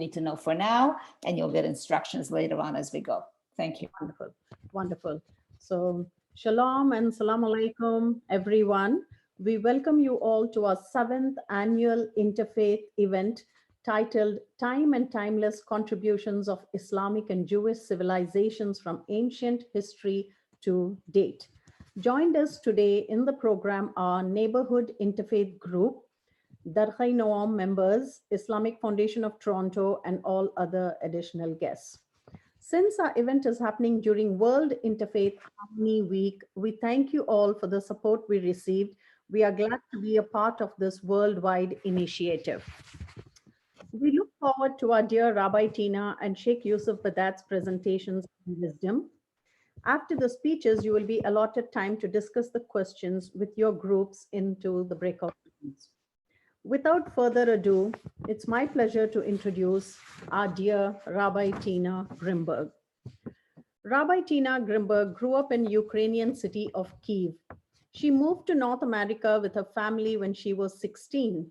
need to know for now, and you'll get instructions later on as we go. Thank you. Wonderful, wonderful. So, shalom and salam alaikum, everyone. We welcome you all to our 7th annual interfaith event titled Time and Timeless Contributions of Islamic and Jewish Civilizations from Ancient History to Date. Joined us today in the program are Neighborhood Interfaith Group, Darkhay Noam members, Islamic Foundation of Toronto, and all other additional guests. Since our event is happening during World Interfaith Harmony Week, we thank you all for the support we received. We are glad to be a part of this worldwide initiative. We look forward to our dear Rabbi Tina and Sheikh Yusuf Badat's presentations and wisdom. After the speeches, you will be allotted time to discuss the questions with your groups into the breakout rooms. Without further ado, it's my pleasure to introduce our dear Rabbi Tina Grimberg. Rabbi Tina Grimberg grew up in Ukrainian city of Kyiv. She moved to North America with her family when she was 16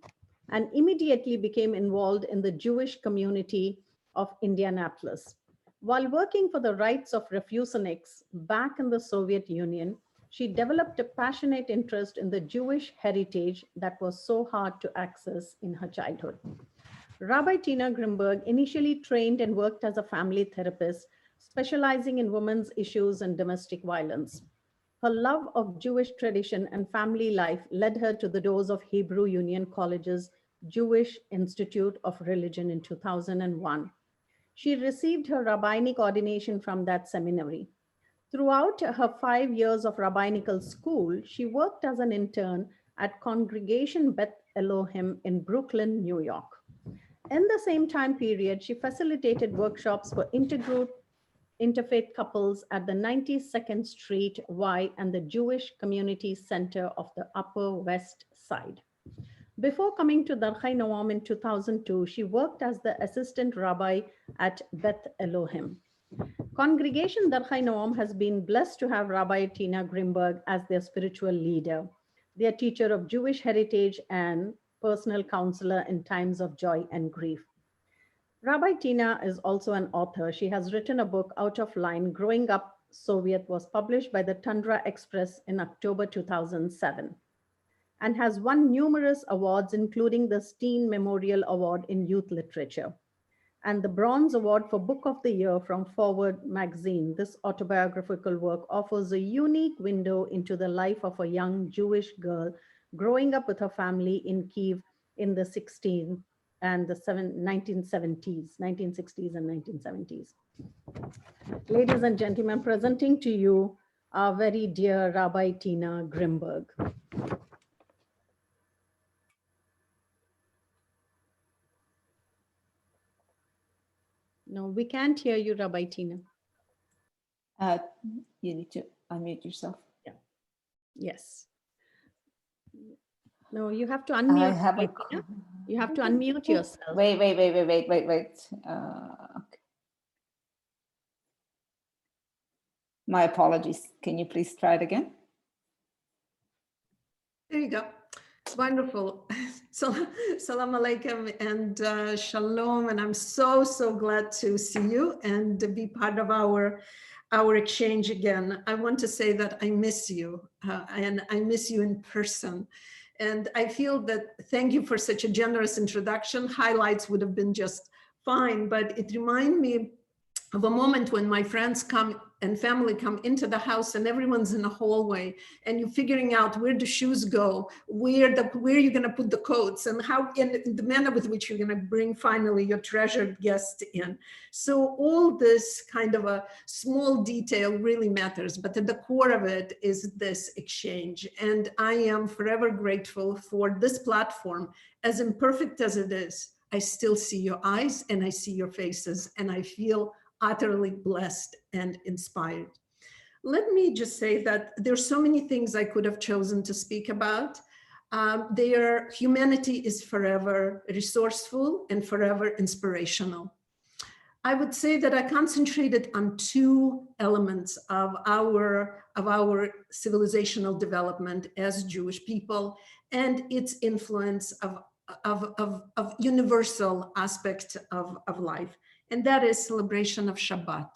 and immediately became involved in the Jewish community of Indianapolis. While working for the rights of refuseeniks back in the Soviet Union, she developed a passionate interest in the Jewish heritage that was so hard to access in her childhood. Rabbi Tina Grimberg initially trained and worked as a family therapist, specializing in women's issues and domestic violence. Her love of Jewish tradition and family life led her to the doors of Hebrew Union College's Jewish Institute of Religion in 2001. She received her rabbinic ordination from that seminary. Throughout her 5 years of rabbinical school, she worked as an intern at Congregation Beth Elohim in Brooklyn, New York. In the same time period, she facilitated workshops for intergroup interfaith couples at the 92nd Street Y and the Jewish Community Center of the Upper West Side. Before coming to Darkhay Noam in 2002, she worked as the assistant rabbi at Beth Elohim. Congregation Darkhay Noam has been blessed to have Rabbi Tina Grimberg as their spiritual leader, their teacher of Jewish heritage and personal counselor in times of joy and grief. Rabbi Tina is also an author. She has written a book, Out of Line, Growing Up Soviet, was published by the Tundra Express in October 2007, and has won numerous awards, including the Steen Memorial Award in Youth Literature and the Bronze Award for Book of the Year from Forward magazine. This autobiographical work offers a unique window into the life of a young Jewish girl growing up with her family in Kyiv in the 1960s and 1970s. Ladies and gentlemen, presenting to you our very dear Rabbi Tina Grimberg. No, we can't hear you, Rabbi Tina. You need to unmute yourself. Yeah. Yes. No, you have to unmute. Rabbi Tina. You have to unmute yourself. Wait. Okay. My apologies. Can you please try it again? There you go. It's wonderful. So, salam alaikum and shalom. And I'm so glad to see you and to be part of our exchange again. I want to say that I miss you and I miss you in person. And I feel that, thank you for such a generous introduction. Highlights would have been just fine, but it reminded me of a moment when my friends come and family come into the house and everyone's in a hallway and you're figuring out where the shoes go, where you're going to put the coats, and how in the manner with which you're going to bring finally your treasured guest in. So all this kind of a small detail really matters, but at the core of it is this exchange. And I am forever grateful for this platform. As imperfect as it is, I still see your eyes and I see your faces, and I feel utterly blessed and inspired. Let me just say that there's so many things I could have chosen to speak about. Their humanity is forever resourceful and forever inspirational. I would say that I concentrated on two elements of our civilizational development as Jewish people and its influence of universal aspect of life, and that is celebration of Shabbat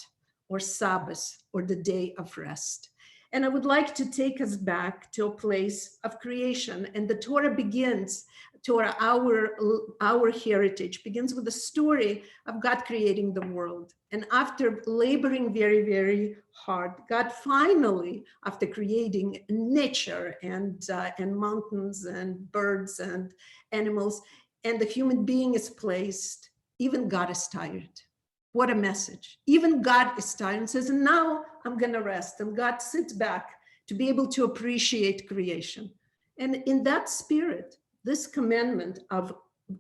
or Sabbath or the day of rest. And I would like to take us back to a place of creation. And the Torah begins, Torah, our heritage, begins with the story of God creating the world. And after laboring very, very hard, God finally, after creating nature and mountains and birds and animals, and the human being is placed, even God is tired. What a message. Even God is tired and says, now I'm going to rest. And God sits back to be able to appreciate creation. And in that spirit, this commandment of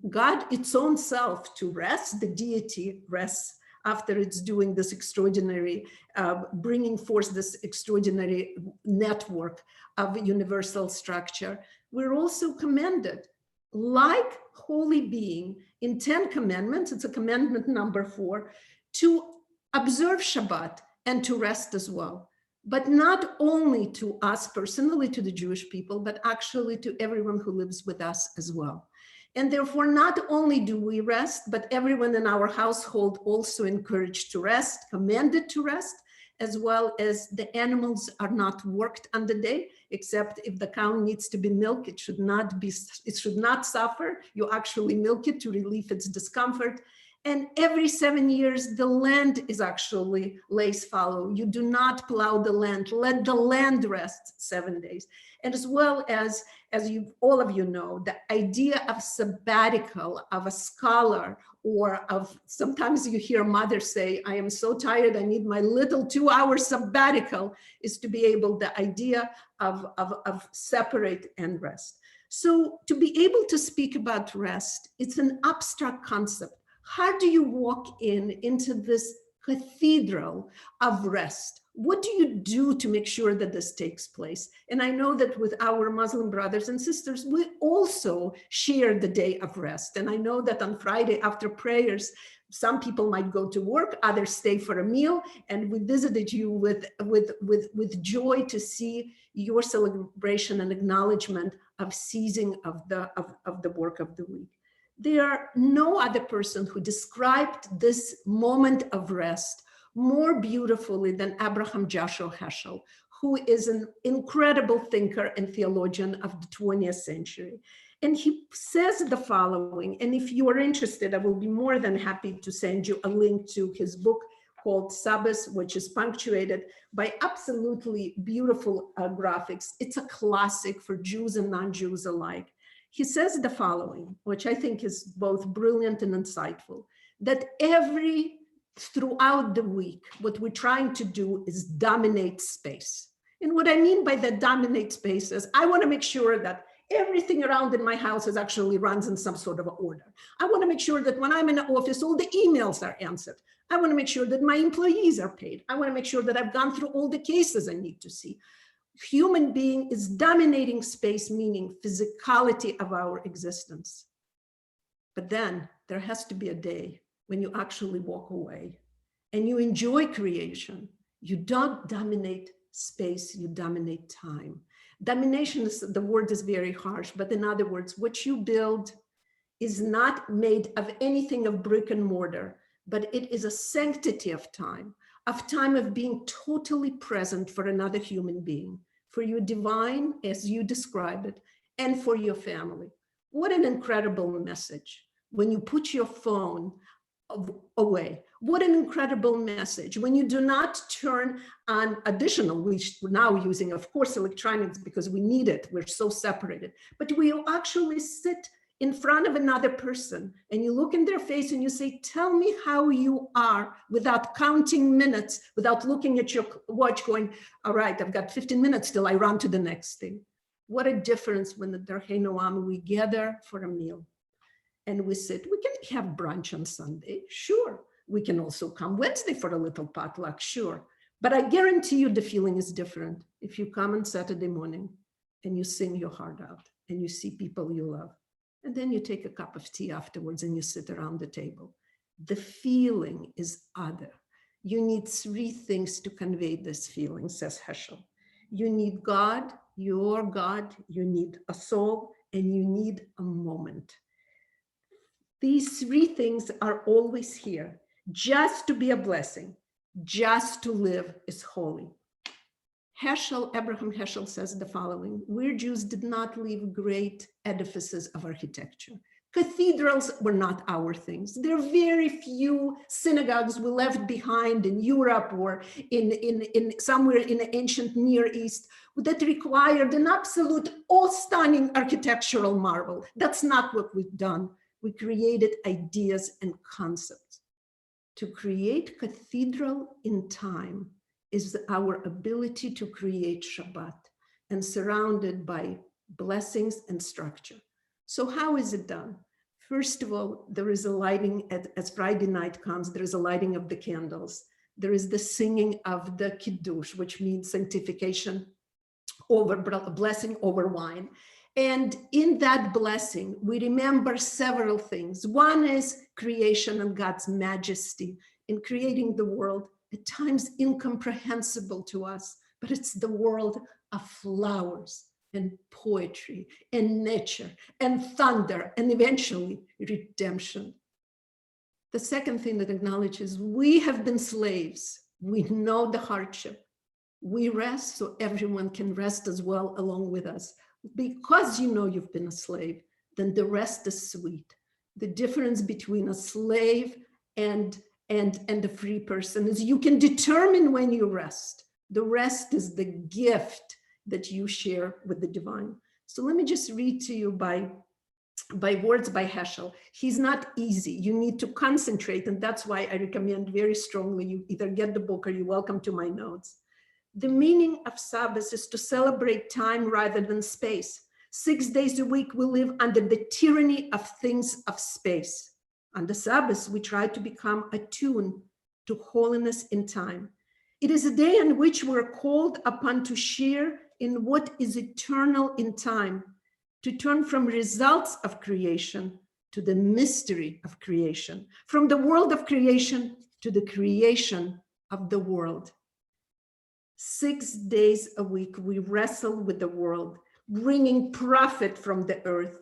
God, its own self, to rest, the deity rests after it's doing this extraordinary, bringing forth this extraordinary network of universal structure. We're also commanded, like holy being, in 10 commandments, it's a commandment number 4, to observe Shabbat and to rest as well. But not only to us personally, to the Jewish people, but actually to everyone who lives with us as well. And therefore, not only do we rest, but everyone in our household also encouraged to rest, commanded to rest, as well as the animals are not worked on the day, except if the cow needs to be milked, it should not suffer. You actually milk it to relieve its discomfort. And every 7 years, the land is actually lays fallow. You do not plow the land. Let the land rest 7 days. And as well as you, all of you know, the idea of sabbatical, of a scholar, or of, sometimes you hear mothers say, I am so tired, I need my little 2-hour sabbatical, is to be able, the idea of separate and rest. So to be able to speak about rest, it's an abstract concept. How do you walk into this cathedral of rest? What do you do to make sure that this takes place? And I know that with our Muslim brothers and sisters, we also share the day of rest. And I know that on Friday after prayers, some people might go to work, others stay for a meal. And we visited you with joy to see your celebration and acknowledgement of ceasing of the work of the week. There are no other person who described this moment of rest more beautifully than Abraham Joshua Heschel, who is an incredible thinker and theologian of the 20th century. And he says the following, and if you are interested, I will be more than happy to send you a link to his book called Sabbath, which is punctuated by absolutely beautiful graphics. It's a classic for Jews and non-Jews alike. He says the following, which I think is both brilliant and insightful, that throughout the week, what we're trying to do is dominate space. And what I mean by that dominate space is I want to make sure that everything around in my house actually runs in some sort of order. I want to make sure that when I'm in the office, all the emails are answered. I want to make sure that my employees are paid. I want to make sure that I've gone through all the cases I need to see. Human being is dominating space, meaning physicality of our existence. But then there has to be a day when you actually walk away and you enjoy creation. You don't dominate space, you dominate time. Domination, the word is very harsh, but in other words, what you build is not made of anything of brick and mortar, but it is a sanctity of time of being totally present for another human being, for your divine, as you describe it, and for your family. What an incredible message when you put your phone away. What an incredible message when you do not turn on additional, we're now using, of course, electronics because we need it, we're so separated, but we actually sit in front of another person and you look in their face and you say, tell me how you are, without counting minutes, without looking at your watch going, all right, I've got 15 minutes till I run to the next thing. What a difference when the Darchei Noam, we gather for a meal and we sit. We can have brunch on Sunday, sure. We can also come Wednesday for a little potluck, sure. But I guarantee you the feeling is different if you come on Saturday morning and you sing your heart out and you see people you love. And then you take a cup of tea afterwards and you sit around the table. The feeling is other. You need 3 things to convey this feeling, says Heschel. You need God, your God, you need a soul, and you need a moment. These three things are always here. Just to be a blessing, just to live is holy. Abraham Heschel says the following: we Jews did not leave great edifices of architecture. Cathedrals were not our things. There are very few synagogues we left behind in Europe or in somewhere in the ancient Near East that required an absolute all-stunning architectural marvel. That's not what we've done. We created ideas and concepts. To create cathedral in time is our ability to create Shabbat and surrounded by blessings and structure. So how is it done? First of all, there is a lighting, as Friday night comes, there is a lighting of the candles. There is the singing of the Kiddush, which means sanctification over blessing over wine. And in that blessing, we remember several things. One is creation and God's majesty in creating the world, at times incomprehensible to us, but it's the world of flowers and poetry and nature and thunder and eventually redemption. The second thing that acknowledges we have been slaves. We know the hardship. We rest so everyone can rest as well along with us. Because you know you've been a slave, then the rest is sweet. The difference between a slave and a free person is you can determine when you rest. The rest is the gift that you share with the divine. So let me just read to you by words by Heschel. He's not easy. You need to concentrate, and that's why I recommend very strongly you either get the book or you're welcome to my notes. The meaning of Sabbath is to celebrate time rather than space. 6 days a week, we live under the tyranny of things of space. On the Sabbath, we try to become attuned to holiness in time. It is a day on which we're called upon to share in what is eternal in time, to turn from results of creation to the mystery of creation, from the world of creation to the creation of the world. 6 days a week, we wrestle with the world, bringing profit from the earth.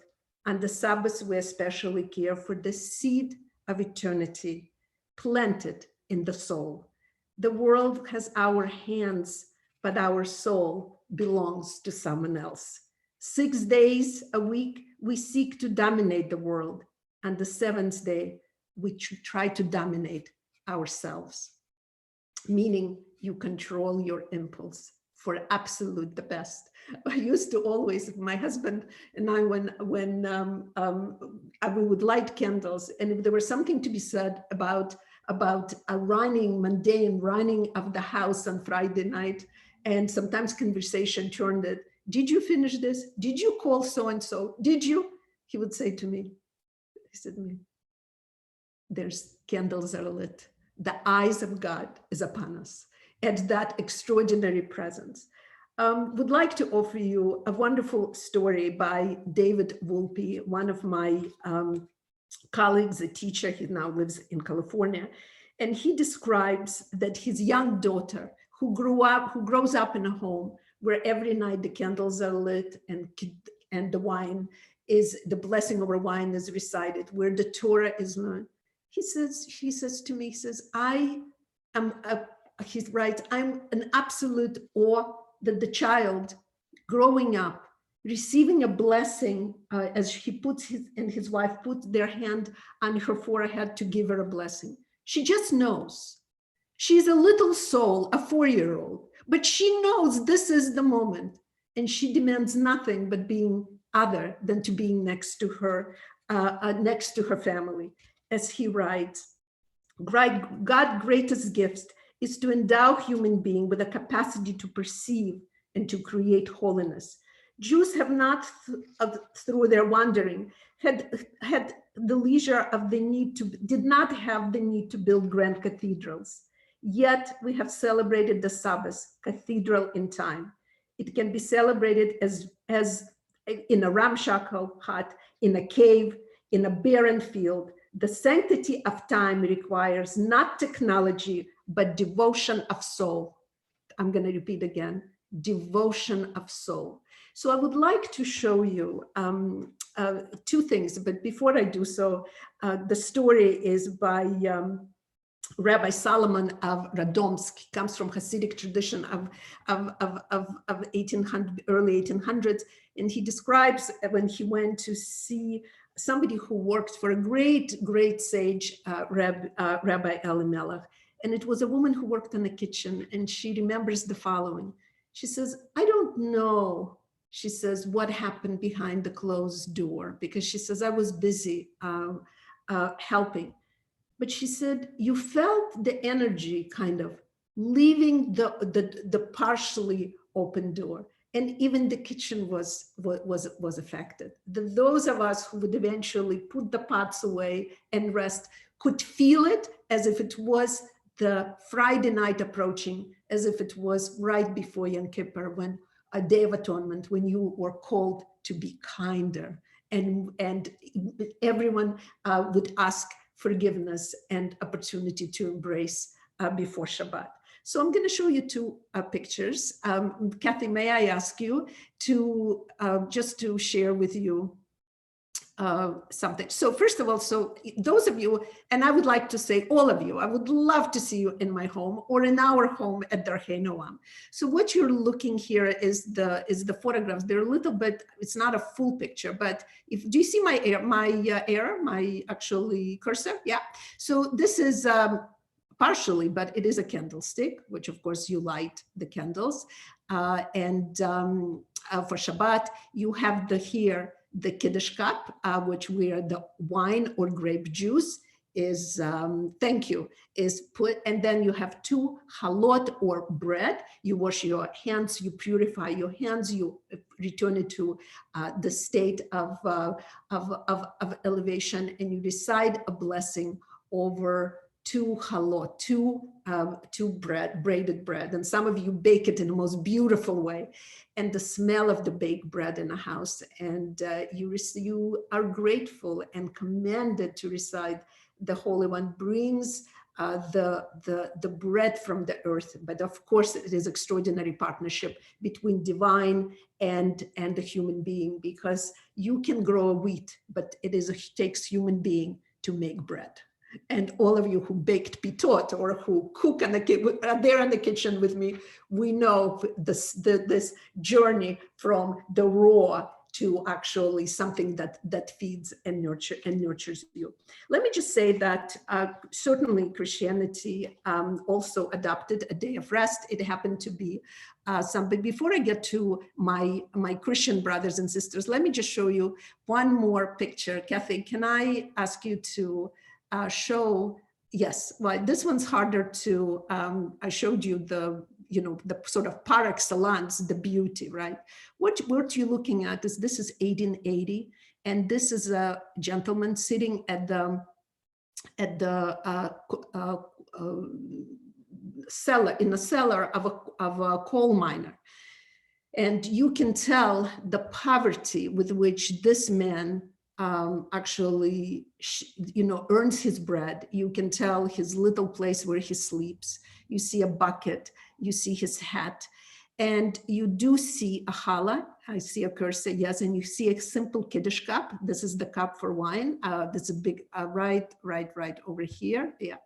On the Sabbath, we especially care for the seed of eternity planted in the soul. The world has our hands, but our soul belongs to someone else. 6 days a week, we seek to dominate the world. On the seventh day, we try to dominate ourselves, meaning you control your impulse for absolute the best. I used to always, my husband and I, when we would light candles, and if there was something to be said about a mundane running of the house on Friday night, and sometimes conversation turned it, did you finish this? Did you call so-and-so? Did you? He would say to me, he said to me, there's candles are lit. The eyes of God is upon us. At that extraordinary presence. Would like to offer you a wonderful story by David Wolpe, one of my colleagues, a teacher. He now lives in California. And he describes that his young daughter, who grows up in a home where every night the candles are lit and the wine is, the blessing over wine is recited, where the Torah is learned. She says to me, he writes, I'm an absolute awe that the child growing up, receiving a blessing as he puts his wife put their hand on her forehead to give her a blessing. She just knows. She's a little soul, a 4-year-old, but she knows this is the moment, and she demands nothing but being other than to being next to her family. As he writes, God's greatest gift is to endow human being with a capacity to perceive and to create holiness. Jews have not, through their wandering, had the leisure of the need to, did not have the need to build grand cathedrals. Yet we have celebrated the Sabbath, cathedral in time. It can be celebrated as in a ramshackle hut, in a cave, in a barren field. The sanctity of time requires not technology, but devotion of soul. I'm going to repeat again, devotion of soul. So I would like to show you two things, but before I do so, the story is by Rabbi Solomon of Radomsk. He comes from Hasidic tradition of 1800, early 1800s, and he describes when he went to see somebody who worked for a great sage, Rabbi Elimelech. And it was a woman who worked in the kitchen, and she remembers the following. She says, I don't know, she says, what happened behind the closed door, because she says, I was busy helping. But she said, you felt the energy kind of leaving the partially open door. And even the kitchen was affected. Those of us who would eventually put the pots away and rest could feel it as if it was the Friday night approaching, as if it was right before Yom Kippur, when a Day of Atonement, when you were called to be kinder, and everyone would ask forgiveness and opportunity to embrace before Shabbat. So I'm going to show you two pictures. Kathy, may I ask you to just to share with you something. So first of all, so those of you, and I would like to say all of you, I would love to see you in my home or in our home at Darchei Noam. So what you're looking here is the photographs. They're a little bit, it's not a full picture, but do you see my actually cursor? Yeah. So this is partially, but it is a candlestick, which of course you light the candles. For Shabbat, you have here the Kiddush cup, which where the wine or grape juice is, thank you, is put, and then you have two halot or bread. You wash your hands, you purify your hands, you return it to the state of elevation, and you recite a blessing over two halot, two braided bread. And some of you bake it in the most beautiful way. And the smell of the baked bread in a house. And you are grateful and commanded to recite the Holy One brings the bread from the earth. But of course, it is extraordinary partnership between divine and the human being, because you can grow a wheat, but it takes human being to make bread. And all of you who baked pitot or who cook are there in the kitchen with me, we know this journey from the raw to actually something that feeds and nurtures you. Let me just say that certainly Christianity also adopted a day of rest. It happened to be something. Before I get to my Christian brothers and sisters, let me just show you one more picture. Kathy, can I ask you to show, yes, well, this one's harder to, I showed you the sort of par excellence, the beauty, right? What you're looking at is, this is 1880, and this is a gentleman sitting at the cellar, in the cellar of a coal miner. And you can tell the poverty with which this man actually, earns his bread. You can tell his little place where he sleeps. You see a bucket, you see his hat, and you do see a challah. I see a cursor, yes, and you see a simple Kiddush cup. This is the cup for wine. That's a big, right over here. Yeah,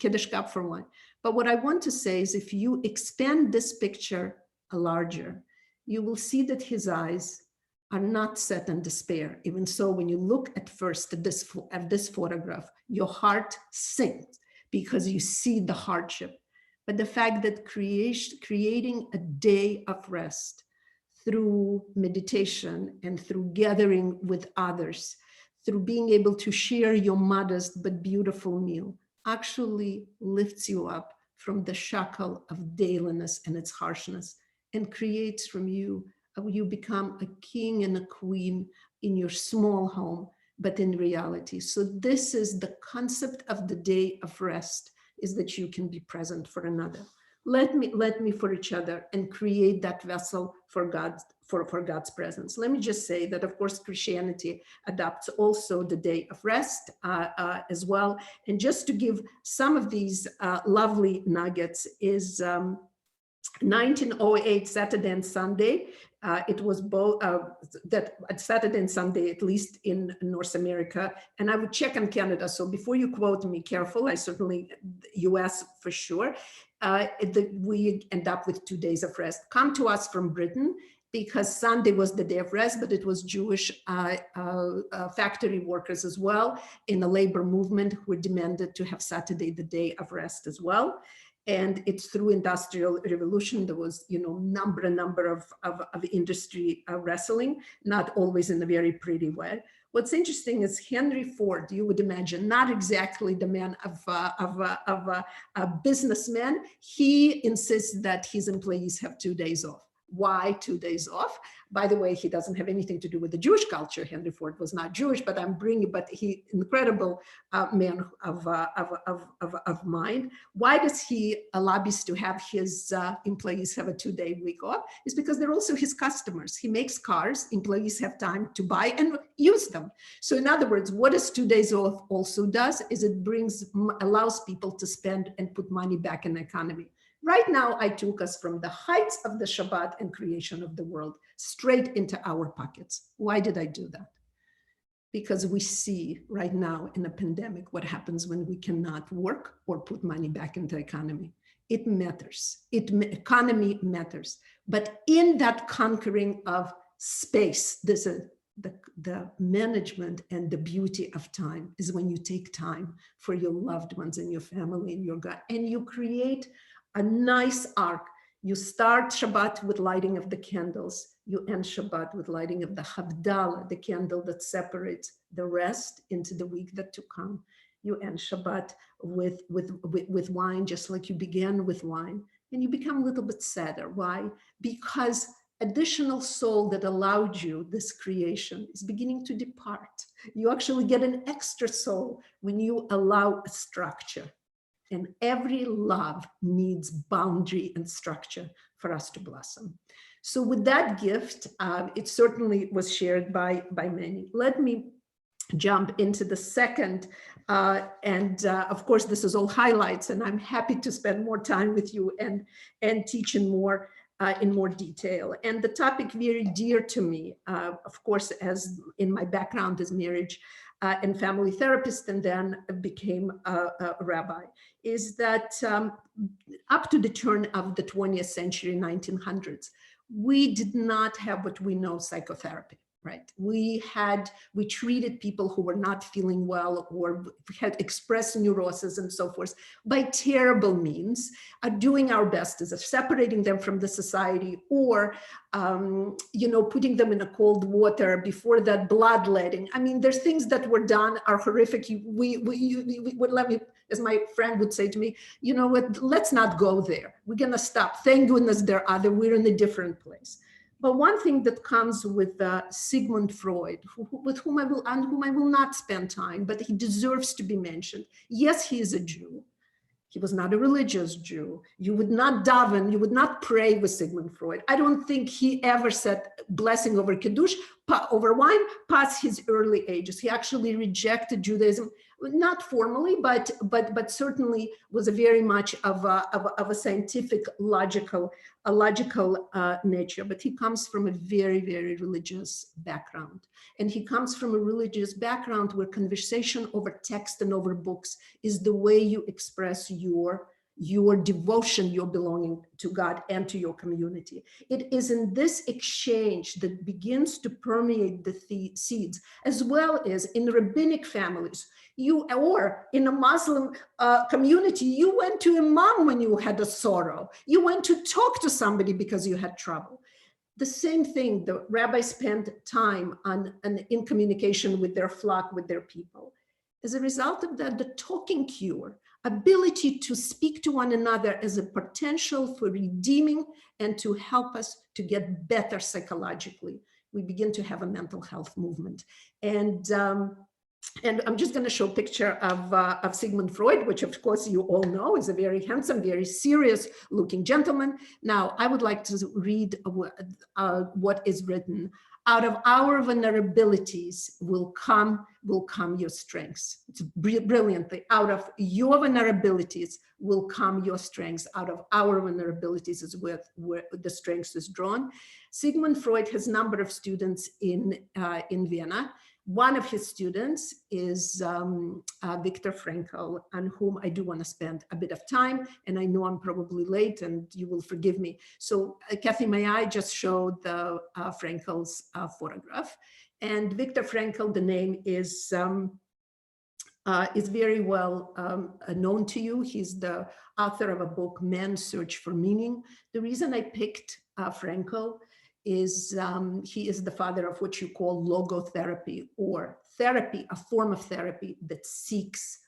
Kiddush cup for wine. But what I want to say is, if you expand this picture larger, you will see that his eyes are not set in despair. Even so, when you look at first at this photograph, your heart sinks because you see the hardship. But the fact that creating a day of rest through meditation and through gathering with others, through being able to share your modest but beautiful meal, actually lifts you up from the shackle of dailiness and its harshness, and creates from you become a king and a queen in your small home, but in reality. So this is the concept of the day of rest, is that you can be present for another. Let me for each other, and create that vessel for God's presence. Let me just say that, of course, Christianity adopts also the day of rest as well. And just to give some of these lovely nuggets is 1908, Saturday and Sunday, It was both that Saturday and Sunday, at least in North America, and I would check on Canada. So before you quote me, careful. I certainly, US for sure. We end up with 2 days of rest. Come to us from Britain, because Sunday was the day of rest, but it was Jewish factory workers as well in the labor movement who demanded to have Saturday the day of rest as well. And it's through Industrial Revolution, there was, a number of industry wrestling, not always in a very pretty way. What's interesting is Henry Ford, you would imagine, not exactly the man of a businessman. He insists that his employees have 2 days off. Why 2 days off? By the way, he doesn't have anything to do with the Jewish culture. Henry Ford was not Jewish, but he incredible man of mind. Why does he lobbies to have his employees have a 2-day week off? It's because they're also his customers. He makes cars, employees have time to buy and use them. So in other words, what does 2 days off also does is it allows people to spend and put money back in the economy. Right now, I took us from the heights of the Shabbat and creation of the world straight into our pockets. Why did I do that? Because we see right now in a pandemic what happens when we cannot work or put money back into the economy. It matters. Economy matters. But in that conquering of space, this is the management and the beauty of time is when you take time for your loved ones and your family and your God, and you create a nice arc. You start Shabbat with lighting of the candles. You end Shabbat with lighting of the Havdalah, the candle that separates the rest into the week that to come. You end Shabbat with wine, just like you began with wine. And you become a little bit sadder. Why? Because additional soul that allowed you this creation is beginning to depart. You actually get an extra soul when you allow a structure. And every love needs boundary and structure for us to blossom. So with that gift, it certainly was shared by many. Let me jump into the second. Of course, this is all highlights, and I'm happy to spend more time with you and teach in more detail. And the topic very dear to me, of course, as in my background is marriage and family therapist, and then became a rabbi, is that up to the turn of the 20th century, 1900s, we did not have what we know psychotherapy. Right. We treated people who were not feeling well or had expressed neurosis and so forth by terrible means, doing our best as separating them from the society or, putting them in a cold water before that bloodletting. I mean, there's things that were done are horrific. We would let me, as my friend would say to me, you know what, let's not go there. We're going to stop. Thank goodness we're in a different place. But one thing that comes with Sigmund Freud, with whom I will not spend time, but he deserves to be mentioned. Yes, he is a Jew. He was not a religious Jew. You would not daven, you would not pray with Sigmund Freud. I don't think he ever said blessing over Kiddush, over wine, past his early ages. He actually rejected Judaism, not formally, but certainly was a very much of a scientific, logical nature. But he comes from a very, very religious background. And he comes from a religious background where conversation over text and over books is the way you express your devotion, your belonging to God and to your community. It is in this exchange that begins to permeate the seeds, as well as in rabbinic families. Or in a Muslim community, you went to Imam when you had a sorrow. You went to talk to somebody because you had trouble. The same thing, the rabbis spent time in communication with their flock, with their people. As a result of that, the talking cure, ability to speak to one another as a potential for redeeming and to help us to get better psychologically. We begin to have a mental health movement. And I'm just going to show a picture of Sigmund Freud, which of course you all know is a very handsome, very serious looking gentleman. Now, I would like to read what is written. out of our vulnerabilities will come your strengths. It's brilliantly, out of your vulnerabilities will come your strengths. Out of our vulnerabilities is where the strength is drawn. Sigmund Freud has a number of students in Vienna. One of his students is Viktor Frankl, on whom I do want to spend a bit of time, and I know I'm probably late and you will forgive me. So Kathy, may I just show the Frankl's photograph? And Viktor Frankl, the name is very well known to you. He's the author of a book, Man's Search for Meaning. The reason I picked Frankl is he is the father of what you call logotherapy, or therapy, a form of therapy that seeks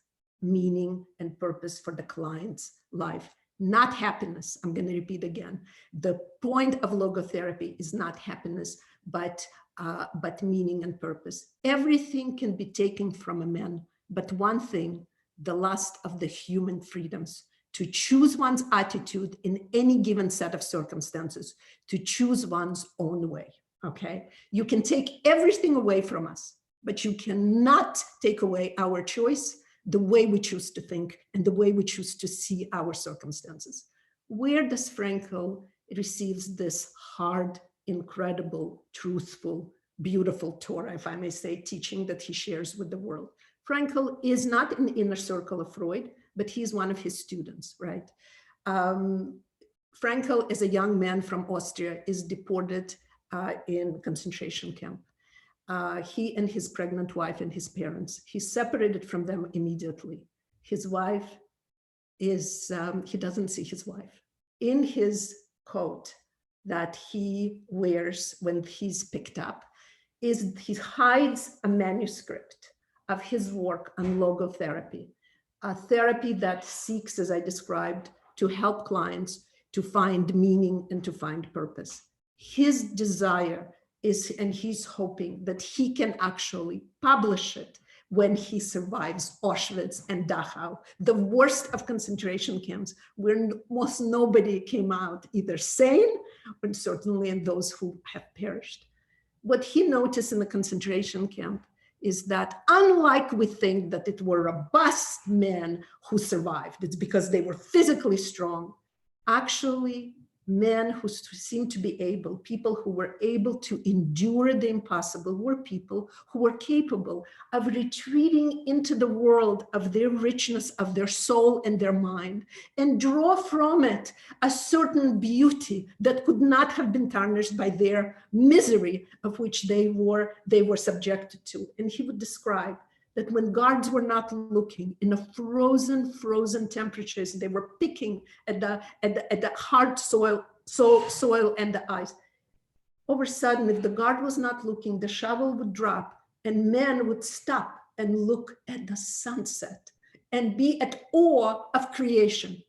meaning and purpose for the client's life, not happiness. I'm going to repeat again. The point of logotherapy is not happiness, but meaning and purpose. Everything can be taken from a man, but one thing, the lust of the human freedoms, to choose one's attitude in any given set of circumstances, to choose one's own way, okay? You can take everything away from us, but you cannot take away our choice, the way we choose to think and the way we choose to see our circumstances. Where does Frankl receives this hard, incredible, truthful, beautiful Torah, if I may say, teaching that he shares with the world? Frankl is not in the inner circle of Freud, but he's one of his students, right? Frankl, as a young man from Austria, is deported in concentration camp. He and his pregnant wife and his parents, he's separated from them immediately. His wife is, he doesn't see his wife. In his coat that he wears when he's picked up, he hides a manuscript of his work on logotherapy, a therapy that seeks, as I described, to help clients to find meaning and to find purpose. His desire is, and he's hoping that he can actually publish it when he survives Auschwitz and Dachau, the worst of concentration camps, where most nobody came out either sane, or certainly in those who have perished. What he noticed in the concentration camp is that, unlike we think that it were robust men who survived, it's because they were physically strong, actually men who seemed to be able, people who were able to endure the impossible, were people who were capable of retreating into the world of their richness, of their soul and their mind, and draw from it a certain beauty that could not have been tarnished by their misery of which they were subjected to. And he would describe that when guards were not looking, in a frozen temperatures, they were picking at the hard soil and the ice. Over a sudden, if the guard was not looking, the shovel would drop and men would stop and look at the sunset and be at awe of creation.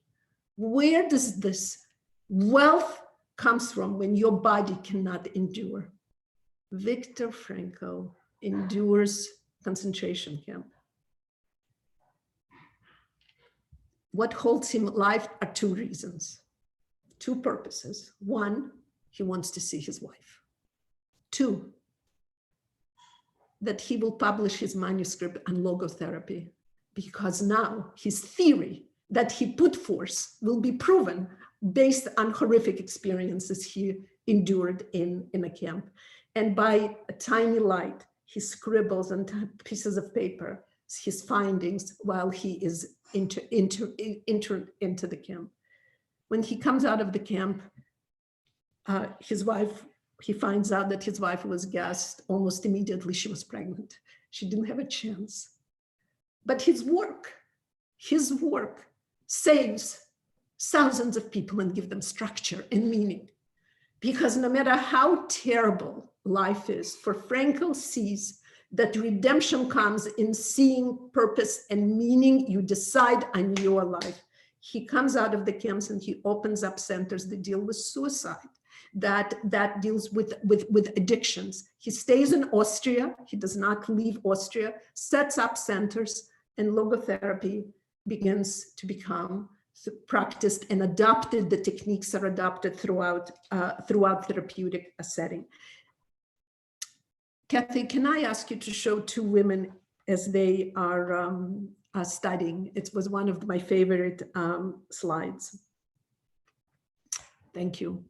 Where does this wealth comes from when your body cannot endure? Viktor Frankl endures concentration camp. What holds him alive are two reasons, two purposes. One, he wants to see his wife. Two, that he will publish his manuscript on logotherapy, because now his theory that he put forth will be proven based on horrific experiences he endured in a camp. And by a tiny light, he scribbles on pieces of paper his findings while he is entered into the camp. When he comes out of the camp, his wife, he finds out that his wife was gassed. Almost immediately, she was pregnant. She didn't have a chance. But his work saves thousands of people and gives them structure and meaning. Because no matter how terrible life is, for Frankl sees that redemption comes in seeing purpose and meaning. You decide on your life. He comes out of the camps and he opens up centers that deal with suicide, that deals with addictions. He stays in Austria. He does not leave Austria, sets up centers, and logotherapy begins to become practiced and adopted. The techniques are adopted throughout therapeutic setting. Kathy, can I ask you to show two women as they are studying? It was one of my favorite slides. Thank you.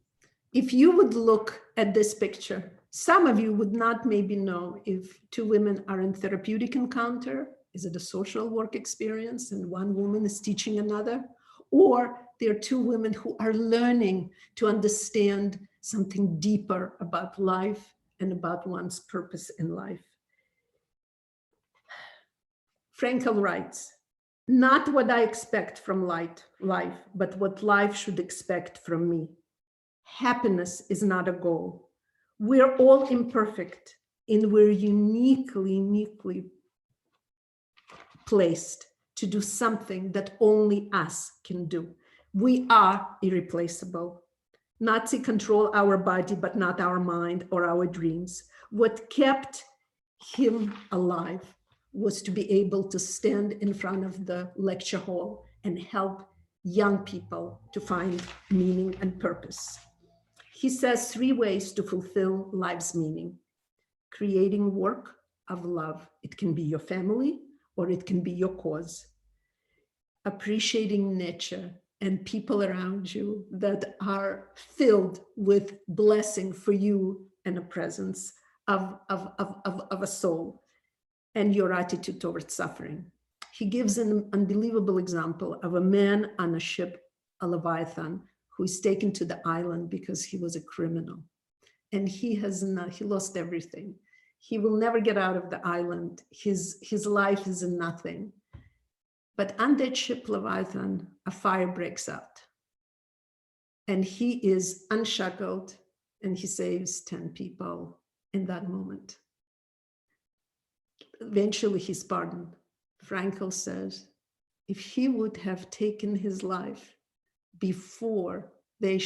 If you would look at this picture, some of you would not maybe know if two women are in therapeutic encounter. Is it a social work experience and one woman is teaching another? Or there are two women who are learning to understand something deeper about life and about one's purpose in life. Frankel writes, not what I expect from life, but what life should expect from me. Happiness is not a goal. We're all imperfect and we're uniquely placed to do something that only us can do. We are irreplaceable. Nazi control our body, but not our mind or our dreams. What kept him alive was to be able to stand in front of the lecture hall and help young people to find meaning and purpose. He says 3 ways to fulfill life's meaning. Creating work of love. It can be your family or it can be your cause. Appreciating nature and people around you that are filled with blessing for you and a presence of a soul and your attitude towards suffering. He gives an unbelievable example of a man on a ship, a Leviathan, who is taken to the island because he was a criminal. And he lost everything. He will never get out of the island. His life is in nothing. But on that ship, Leviathan, a fire breaks out. And he is unshackled and he saves 10 people in that moment. Eventually he's pardoned. Frankel says, if he would have taken his life before they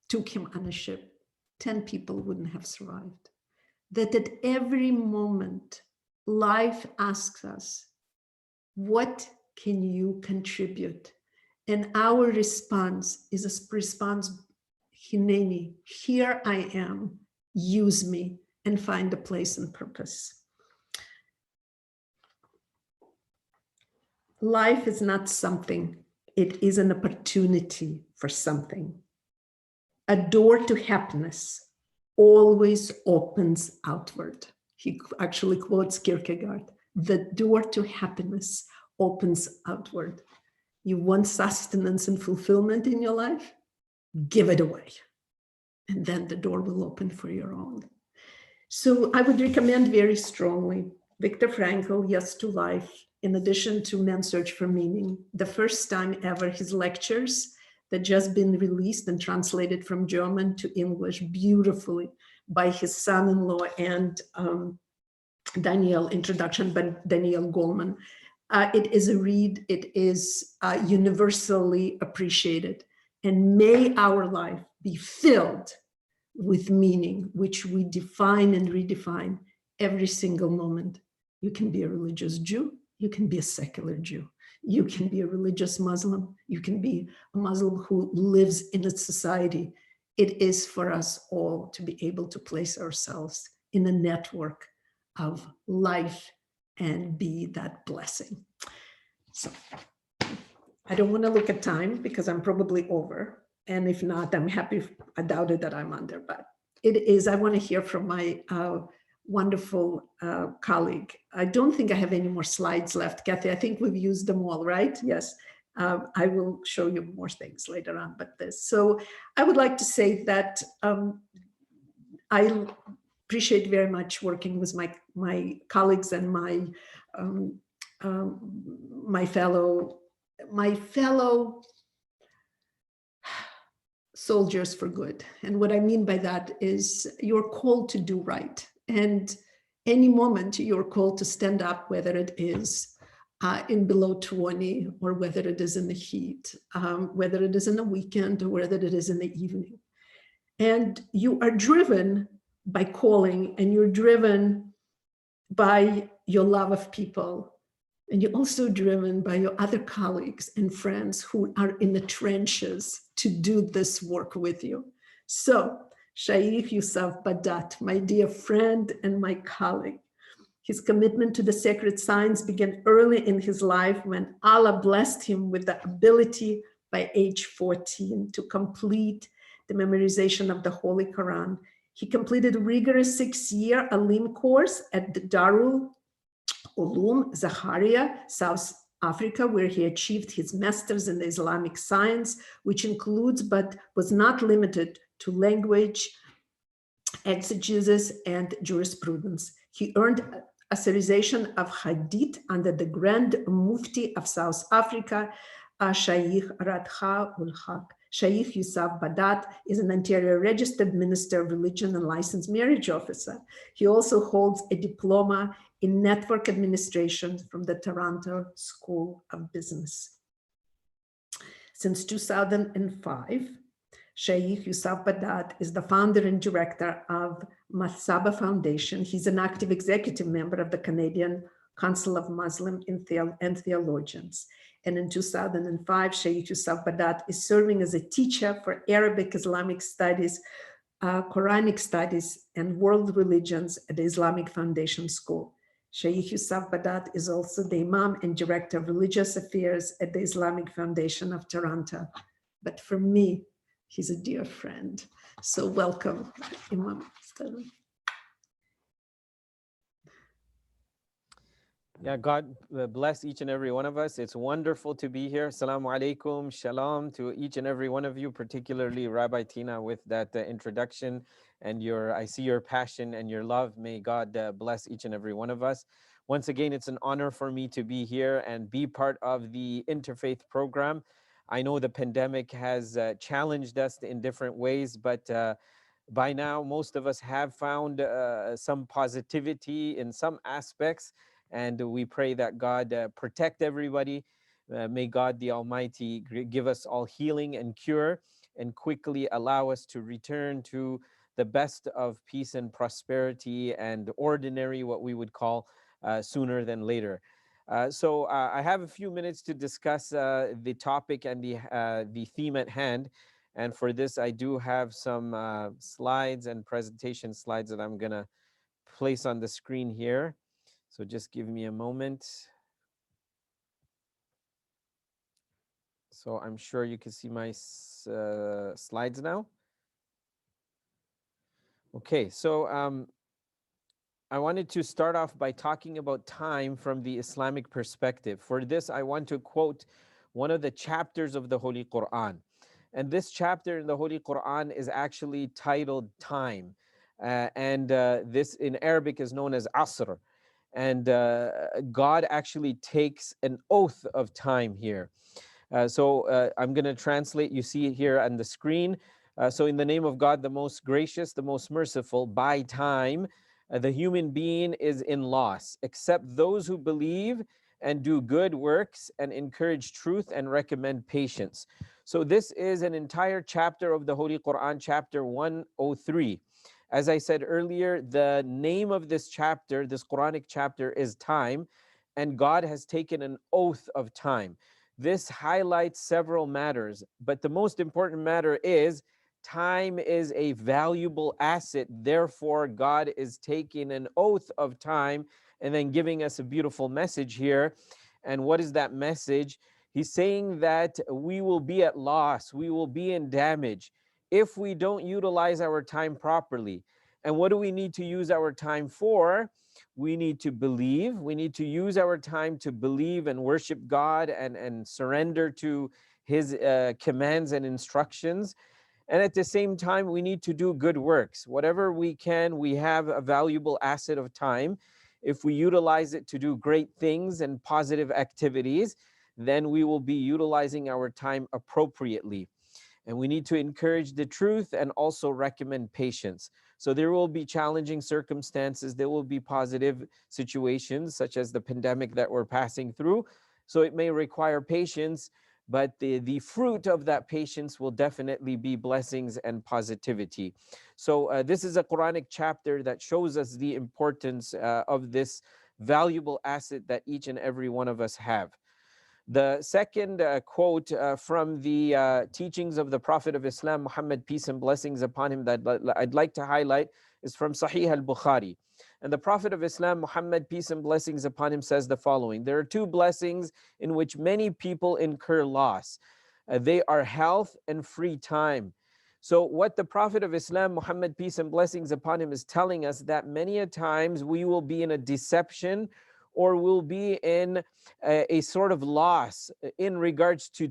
took him on a ship, 10 people wouldn't have survived. That at every moment, life asks us, what can you contribute? And our response is a response, Hineni, here I am, use me and find a place and purpose. Life is not something, it is an opportunity for something. A door to happiness always opens outward. He actually quotes Kierkegaard. The door to happiness opens outward. You want sustenance and fulfillment in your life? Give it away. And then the door will open for your own. So I would recommend very strongly Viktor Frankl, Yes to Life, in addition to Man's Search for Meaning. The first time ever, his lectures that just been released and translated from German to English beautifully by his son-in-law and Daniel, introduction by Daniel Goleman. It is a read, it is universally appreciated. And may our life be filled with meaning, which we define and redefine every single moment. You can be a religious Jew, you can be a secular Jew, you can be a religious Muslim, you can be a Muslim who lives in a society. It is for us all to be able to place ourselves in a network of life and be that blessing. So I don't want to look at time because I'm probably over. And if not, I'm happy. I doubted that I'm under, but it is, I want to hear from my wonderful colleague. I don't think I have any more slides left, Kathy. I think we've used them all, right? Yes. I will show you more things later on, but this. So I would like to say that I appreciate very much working with my colleagues and my fellow soldiers for good. And what I mean by that is you're called to do right. And any moment you're called to stand up, whether it is in below 20 or whether it is in the heat, whether it is in the weekend or whether it is in the evening. And you are driven by calling and you're driven by your love of people. And you're also driven by your other colleagues and friends who are in the trenches to do this work with you. So Shaykh Yusuf Badat, my dear friend and my colleague. His commitment to the sacred science began early in his life when Allah blessed him with the ability by age 14 to complete the memorization of the Holy Quran. He completed a rigorous 6-year Alim course at the Darul Ulum Zaharia, South Africa, where he achieved his master's in the Islamic science, which includes but was not limited to language, exegesis, and jurisprudence. He earned a Asserization of Hadith under the Grand Mufti of South Africa, Shaykh Radha ul Haq. Shaykh Yusuf Badat is an Ontario registered minister of religion and licensed marriage officer. He also holds a diploma in network administration from the Toronto School of Business. Since 2005, Shaykh Yusuf Badat is the founder and director of Masaba Foundation. He's an active executive member of the Canadian Council of Muslim and Theologians. And in 2005, Shaykh Yusuf Badat is serving as a teacher for Arabic Islamic studies, Quranic studies, and world religions at the Islamic Foundation School. Shaykh Yusuf Badat is also the Imam and Director of Religious Affairs at the Islamic Foundation of Toronto. But for me, he's a dear friend. So welcome, Imam. Yeah, God bless each and every one of us. It's wonderful to be here. Assalamu alaikum, shalom to each and every one of you, particularly Rabbi Tina with that introduction and I see your passion and your love. May God bless each and every one of us. Once again, it's an honor for me to be here and be part of the Interfaith program. I know the pandemic has challenged us in different ways, but by now, most of us have found some positivity in some aspects. And we pray that God protect everybody. May God the Almighty give us all healing and cure and quickly allow us to return to the best of peace and prosperity and ordinary, what we would call, sooner than later. So I have a few minutes to discuss the topic and the theme at hand. And for this, I do have some slides and presentation slides that I'm going to place on the screen here. So just give me a moment. So I'm sure you can see my slides now. Okay, so I wanted to start off by talking about time from the Islamic perspective. For this, I want to quote one of the chapters of the Holy Quran. And this chapter in the Holy Quran is actually titled Time. This in Arabic is known as Asr. And God actually takes an oath of time here. So I'm going to translate. You see it here on the screen. So in the name of God, the most gracious, the most merciful, by time, the human being is in loss, except those who believe and do good works and encourage truth and recommend patience. So this is an entire chapter of the Holy Quran, chapter 103. As I said earlier, the name of this chapter, this Quranic chapter, is time, and God has taken an oath of time. This highlights several matters, but the most important matter is time is a valuable asset. Therefore, God is taking an oath of time and then giving us a beautiful message here. And what is that message? He's saying that we will be at loss, we will be in damage if we don't utilize our time properly. And what do we need to use our time for? We need to believe. We need to use our time to believe and worship God and surrender to His commands and instructions. And at the same time, we need to do good works. Whatever we can, we have a valuable asset of time. If we utilize it to do great things and positive activities, then we will be utilizing our time appropriately. And we need to encourage the truth and also recommend patience. So there will be challenging circumstances. There will be positive situations, such as the pandemic that we're passing through. So it may require patience, but the fruit of that patience will definitely be blessings and positivity. So this is a Quranic chapter that shows us the importance of this valuable asset that each and every one of us have. The second quote from the teachings of the Prophet of Islam, Muhammad, peace and blessings upon him, that I'd like to highlight is from Sahih al-Bukhari. And the Prophet of Islam, Muhammad, peace and blessings upon him, says the following: there are two blessings in which many people incur loss. They are health and free time. So what the Prophet of Islam, Muhammad, peace and blessings upon him, is telling us that many a times we will be in a deception, or will be in a sort of loss in regards to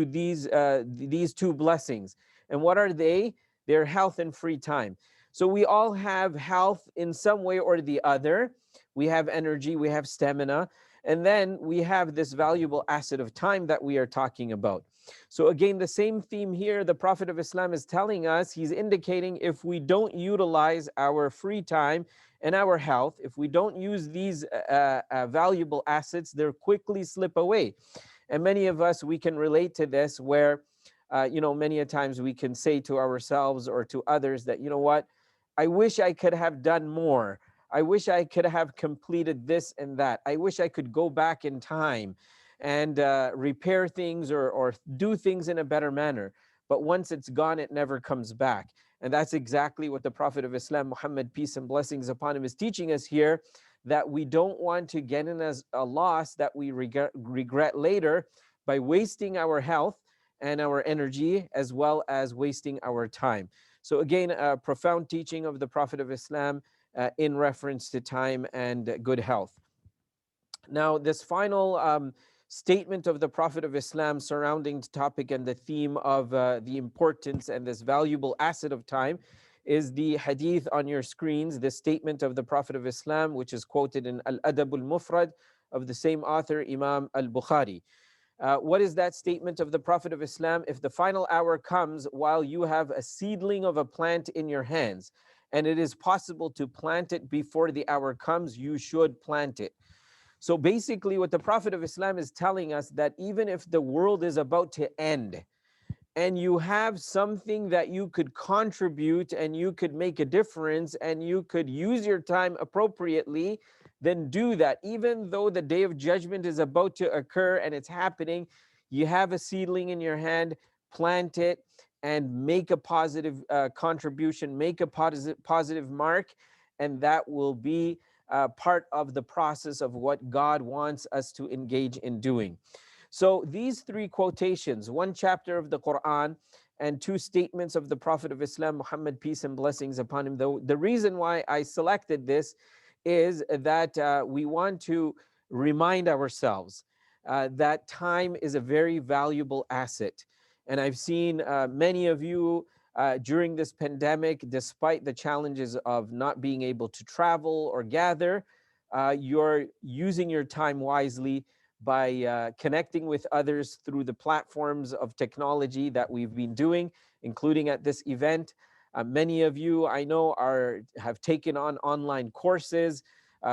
these two blessings. And what are they? They're health and free time. So we all have health in some way or the other. We have energy, we have stamina, and then we have this valuable asset of time that we are talking about. So again, the same theme here, the Prophet of Islam is telling us, he's indicating if we don't utilize our free time and our health, if we don't use these valuable assets, they'll quickly slip away. And many of us, we can relate to this where, many a times we can say to ourselves or to others that, you know what, I wish I could have done more. I wish I could have completed this and that. I wish I could go back in time and repair things or do things in a better manner. But once it's gone, it never comes back. And that's exactly what the Prophet of Islam, Muhammad, peace and blessings upon him, is teaching us here, that we don't want to get in as a loss that we regret later by wasting our health and our energy, as well as wasting our time. So again, a profound teaching of the Prophet of Islam in reference to time and good health. Now, this final statement of the Prophet of Islam surrounding the topic and the theme of the importance and this valuable asset of time is the hadith on your screens, the statement of the Prophet of Islam, which is quoted in Al-Adab al-Mufrad of the same author, Imam al-Bukhari. What is that statement of the Prophet of Islam? If the final hour comes while you have a seedling of a plant in your hands, and it is possible to plant it before the hour comes, you should plant it. So basically what the Prophet of Islam is telling us, that even if the world is about to end and you have something that you could contribute and you could make a difference and you could use your time appropriately, then do that. Even though the day of judgment is about to occur and it's happening, you have a seedling in your hand, plant it and make a positive contribution, make a positive mark, and that will be part of the process of what God wants us to engage in doing. So these three quotations, one chapter of the Quran and two statements of the Prophet of Islam, Muhammad, peace and blessings upon him. The reason why I selected this is that we want to remind ourselves that time is a very valuable asset. And I've seen many of you during this pandemic, despite the challenges of not being able to travel or gather, you're using your time wisely by connecting with others through the platforms of technology that we've been doing, including at this event. Many of you I know have taken on online courses.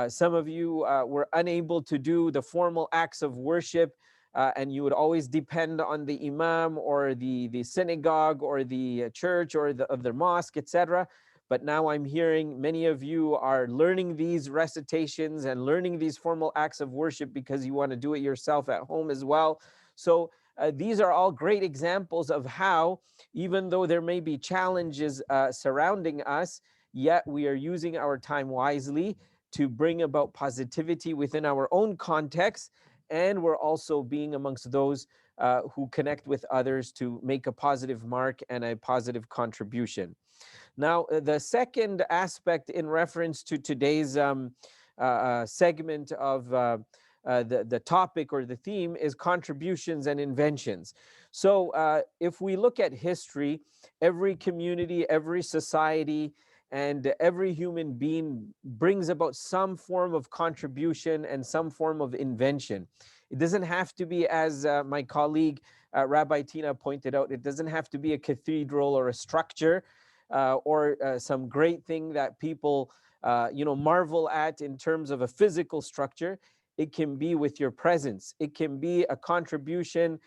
Some of you were unable to do the formal acts of worship, and you would always depend on the Imam or the synagogue or the church or the mosque, etc. But now I'm hearing many of you are learning these recitations and learning these formal acts of worship because you want to do it yourself at home as well. So these are all great examples of how, even though there may be challenges surrounding us, yet we are using our time wisely to bring about positivity within our own context. And we're also being amongst those who connect with others to make a positive mark and a positive contribution. Now, the second aspect in reference to today's segment of the topic or the theme is contributions and inventions. So if we look at history, every community, every society, and every human being brings about some form of contribution and some form of invention. It doesn't have to be, as my colleague Rabbi Tina pointed out, it doesn't have to be a cathedral or a structure or some great thing that people marvel at in terms of a physical structure. It can be with your presence. It can be a contribution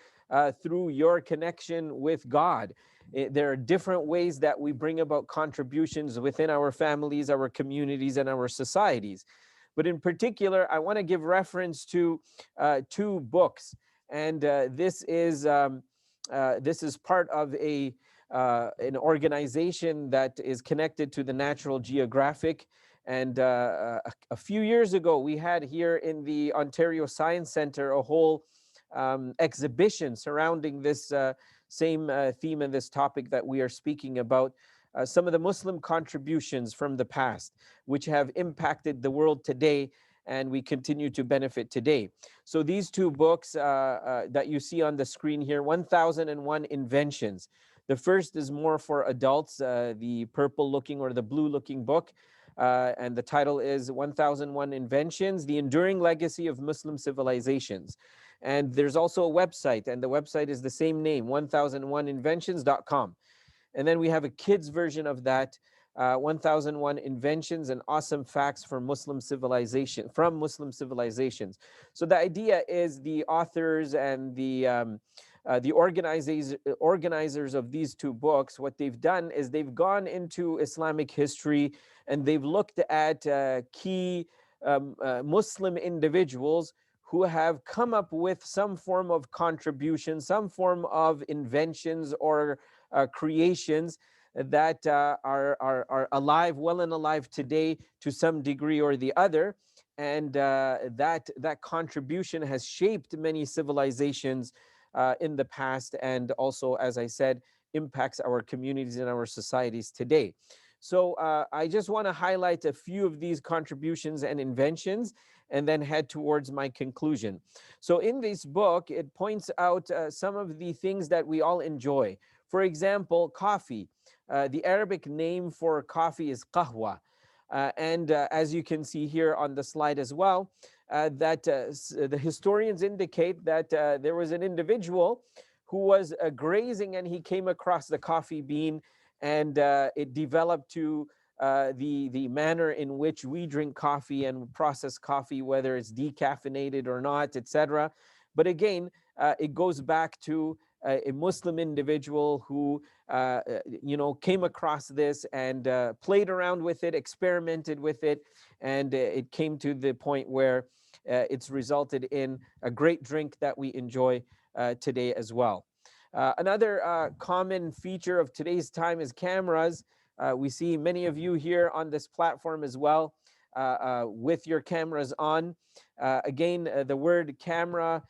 through your connection with God. There are different ways that we bring about contributions within our families, our communities, and our societies. But in particular, I want to give reference to two books and this is part of an organization that is connected to the National Geographic. And a few years ago, we had here in the Ontario Science Centre a whole exhibition surrounding this same theme and this topic that we are speaking about. Some of the Muslim contributions from the past, which have impacted the world today, and we continue to benefit today. So these two books that you see on the screen here, 1001 Inventions. The first is more for adults, the purple looking or the blue looking book. And the title is 1001 Inventions, the Enduring Legacy of Muslim Civilizations. And there's also a website, and the website is the same name, 1001inventions.com. And then we have a kids version of that, 1001 Inventions and Awesome Facts for Muslim Civilization, from Muslim Civilizations. So the idea is the authors and the organizers of these two books, what they've done is they've gone into Islamic history and they've looked at key Muslim individuals who have come up with some form of contribution, some form of inventions or creations that are alive, well and alive today to some degree or the other. And that contribution has shaped many civilizations in the past, and also, as I said, impacts our communities and our societies today. So I just want to highlight a few of these contributions and inventions and then head towards my conclusion. So in this book, it points out some of the things that we all enjoy. For example, coffee. The Arabic name for coffee is qahwa. And as you can see here on the slide as well, that the historians indicate that there was an individual who was grazing and he came across the coffee bean, and it developed to the manner in which we drink coffee and process coffee, whether it's decaffeinated or not, etc. But again, it goes back to a Muslim individual who came across this and played around with it, experimented with it, and it came to the point where it's resulted in a great drink that we enjoy today as well. Another common feature of today's time is cameras. We see many of you here on this platform as well with your cameras on. Again, the word camera,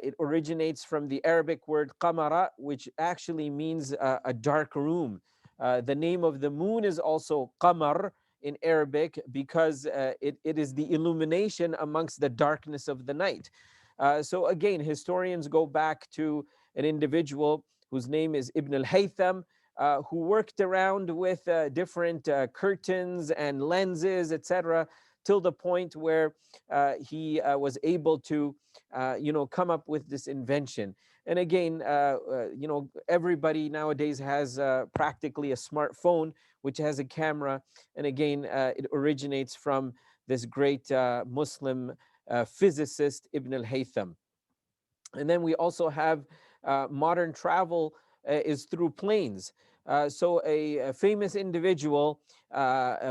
it originates from the Arabic word qamara, which actually means a dark room. The name of the moon is also qamar in Arabic because it is the illumination amongst the darkness of the night. So again, historians go back to an individual whose name is Ibn al-Haytham, who worked around with different curtains and lenses, etc., till the point where he was able to, come up with this invention. And again, everybody nowadays has practically a smartphone, which has a camera. And again, it originates from this great Muslim physicist, Ibn al-Haytham. And then we also have modern travel is through planes. So a famous individual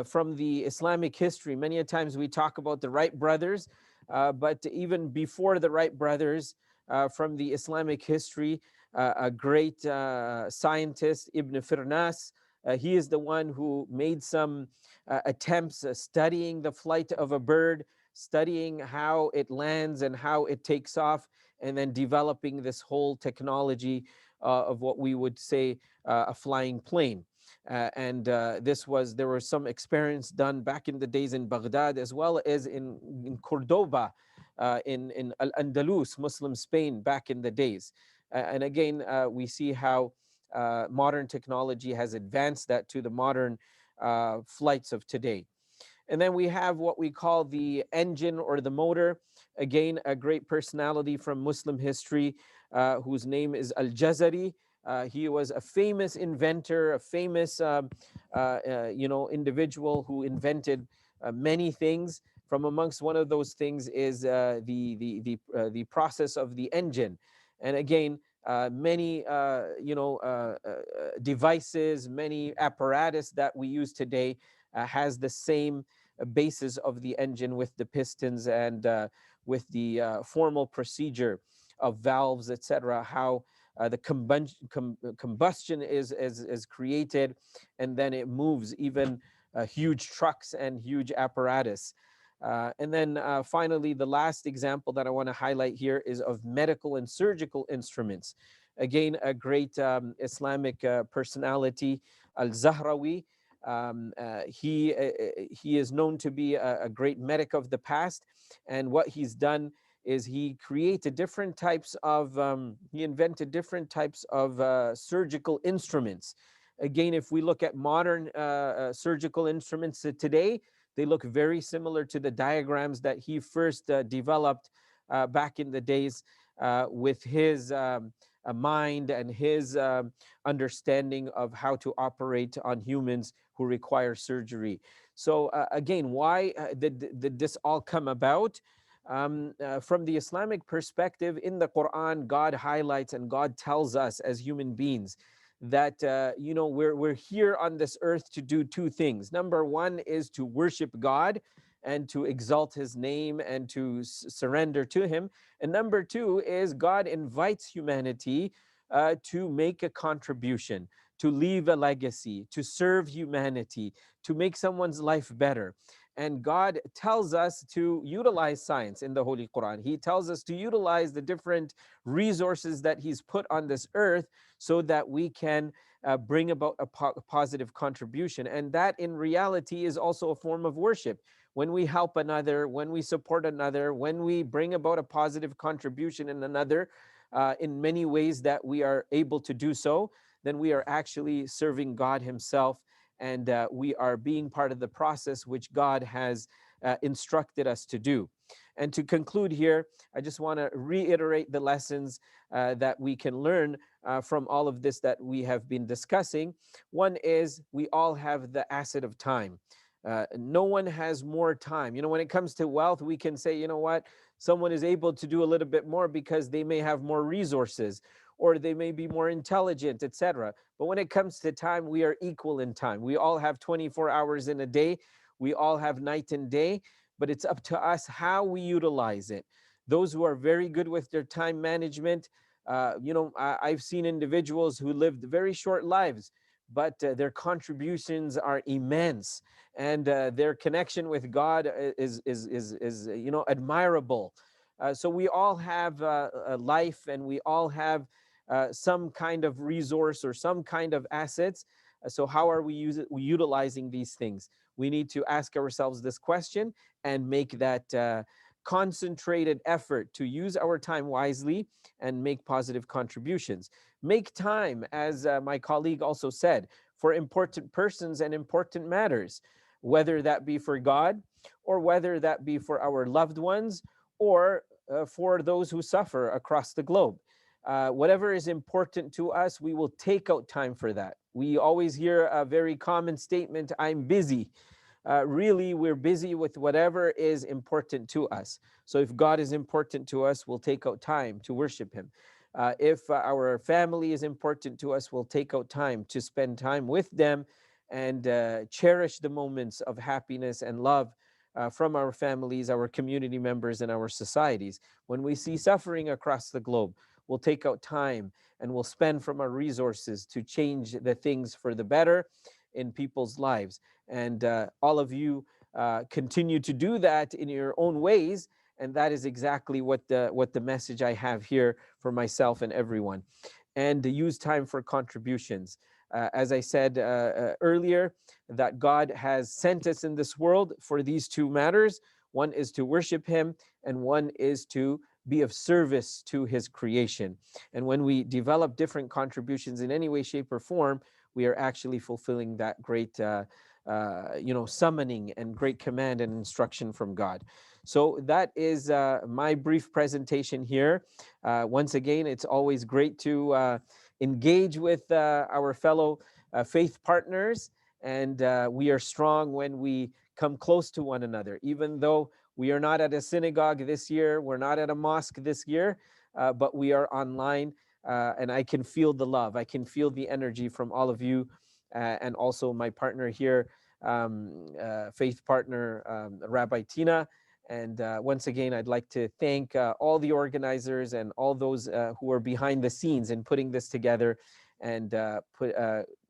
from the Islamic history, many a times we talk about the Wright brothers, but even before the Wright brothers from the Islamic history, a great scientist, Ibn Firnas, he is the one who made some attempts studying the flight of a bird, studying how it lands and how it takes off, and then developing this whole technology of what we would say a flying plane. There were some experiments done back in the days in Baghdad as well as in Cordoba, in Al-Andalus, Muslim Spain, back in the days. And again, we see how modern technology has advanced that to the modern flights of today. And then we have what we call the engine or the motor. Again, a great personality from Muslim history whose name is Al-Jazari. He was a famous inventor, a famous individual who invented many things. From amongst one of those things is the process of the engine. And again, many devices, many apparatus that we use today has the same basis of the engine with the pistons and with the formal procedure of valves, etc., how the combustion is created, and then it moves even huge trucks and huge apparatus. And then finally, the last example that I want to highlight here is of medical and surgical instruments. Again, a great Islamic personality, Al-Zahrawi. He is known to be a great medic of the past, and what he's done is he created different types of, he invented different types of surgical instruments. Again, if we look at modern surgical instruments today, they look very similar to the diagrams that he first developed back in the days with his mind and his understanding of how to operate on humans who require surgery. So again, why did this all come about? From the Islamic perspective, in the Quran, God highlights and God tells us as human beings that we're here on this earth to do two things. Number one is to worship God and to exalt his name and to surrender to him. And number two is God invites humanity to make a contribution, to leave a legacy, to serve humanity, to make someone's life better. And God tells us to utilize science in the Holy Quran. He tells us to utilize the different resources that he's put on this earth so that we can bring about a positive contribution. And that in reality is also a form of worship. When we help another, when we support another, when we bring about a positive contribution in another, in many ways that we are able to do so, then we are actually serving God himself, and we are being part of the process which God has instructed us to do. And to conclude here, I just want to reiterate the lessons that we can learn from all of this that we have been discussing. One is we all have the asset of time. No one has more time. When it comes to wealth, we can say, you know what, someone is able to do a little bit more because they may have more resources or they may be more intelligent, etc. But when it comes to time, we are equal in time. We all have 24 hours in a day. We all have night and day, but it's up to us how we utilize it. Those who are very good with their time management, I've seen individuals who lived very short lives, but their contributions are immense, and their connection with God is admirable. So we all have a life, and we all have some kind of resource or some kind of assets. So how are we utilizing these things? We need to ask ourselves this question and make that concentrated effort to use our time wisely and make positive contributions. Make time, as my colleague also said, for important persons and important matters, whether that be for God or whether that be for our loved ones or for those who suffer across the globe. Whatever is important to us, we will take out time for that. We always hear a very common statement, I'm busy. Really, we're busy with whatever is important to us. So if God is important to us, we'll take out time to worship him. If our family is important to us, we'll take out time to spend time with them and cherish the moments of happiness and love from our families, our community members, and our societies. When we see suffering across the globe, we'll take out time and we'll spend from our resources to change the things for the better in people's lives. And all of you continue to do that in your own ways. And that is exactly what the message I have here for myself and everyone. And use time for contributions. As I said earlier, that God has sent us in this world for these two matters. One is to worship him, and one is to be of service to his creation. And when we develop different contributions in any way, shape, or form, we are actually fulfilling that great summoning and great command and instruction from God. So that is my brief presentation here. Once again, it's always great to engage with our fellow faith partners, and we are strong when we come close to one another. Even though we are not at a synagogue this year, we're not at a mosque this year, but we are online, and I can feel the love. I can feel the energy from all of you, and also my partner here, faith partner, Rabbi Tina. And once again, I'd like to thank all the organizers and all those who are behind the scenes in putting this together and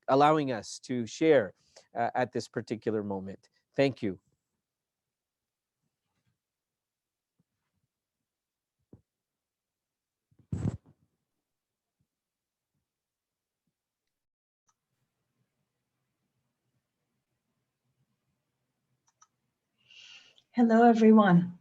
allowing us to share at this particular moment. Thank you. Hello, everyone.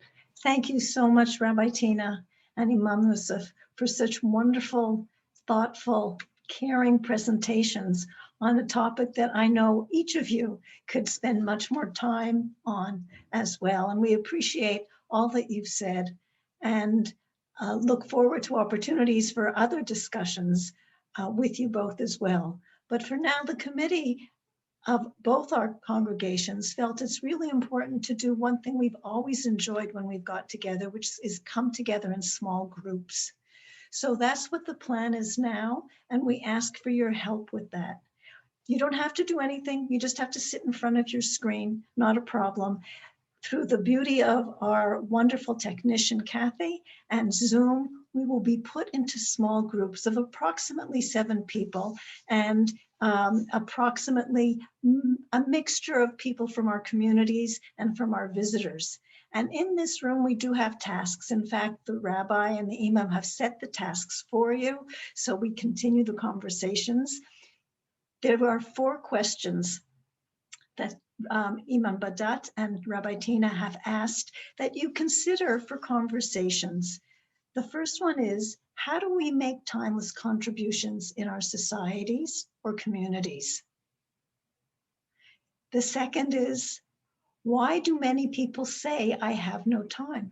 Thank you so much, Rabbi Tina and Imam Yusuf, for such wonderful, thoughtful, caring presentations on a topic that I know each of you could spend much more time on as well. And we appreciate all that you've said and look forward to opportunities for other discussions with you both as well. But for now, the committee of both our congregations felt it's really important to do one thing we've always enjoyed when we've got together, which is come together in small groups. So that's what the plan is now, and we ask for your help with that. You don't have to do anything, you just have to sit in front of your screen, not a problem. Through the beauty of our wonderful technician, Kathy, and Zoom, we will be put into small groups of approximately 7 people and approximately a mixture of people from our communities and from our visitors. And in this room, we do have tasks. In fact, the Rabbi and the Imam have set the tasks for you, so we continue the conversations. There are 4 questions that Imam Badat and Rabbi Tina have asked that you consider for conversations. The first one is, how do we make timeless contributions in our societies or communities? The second is, why do many people say I have no time?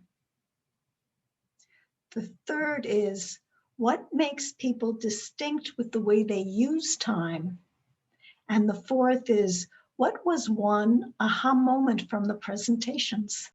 The third is, what makes people distinct with the way they use time? And the fourth is, what was one aha moment from the presentations?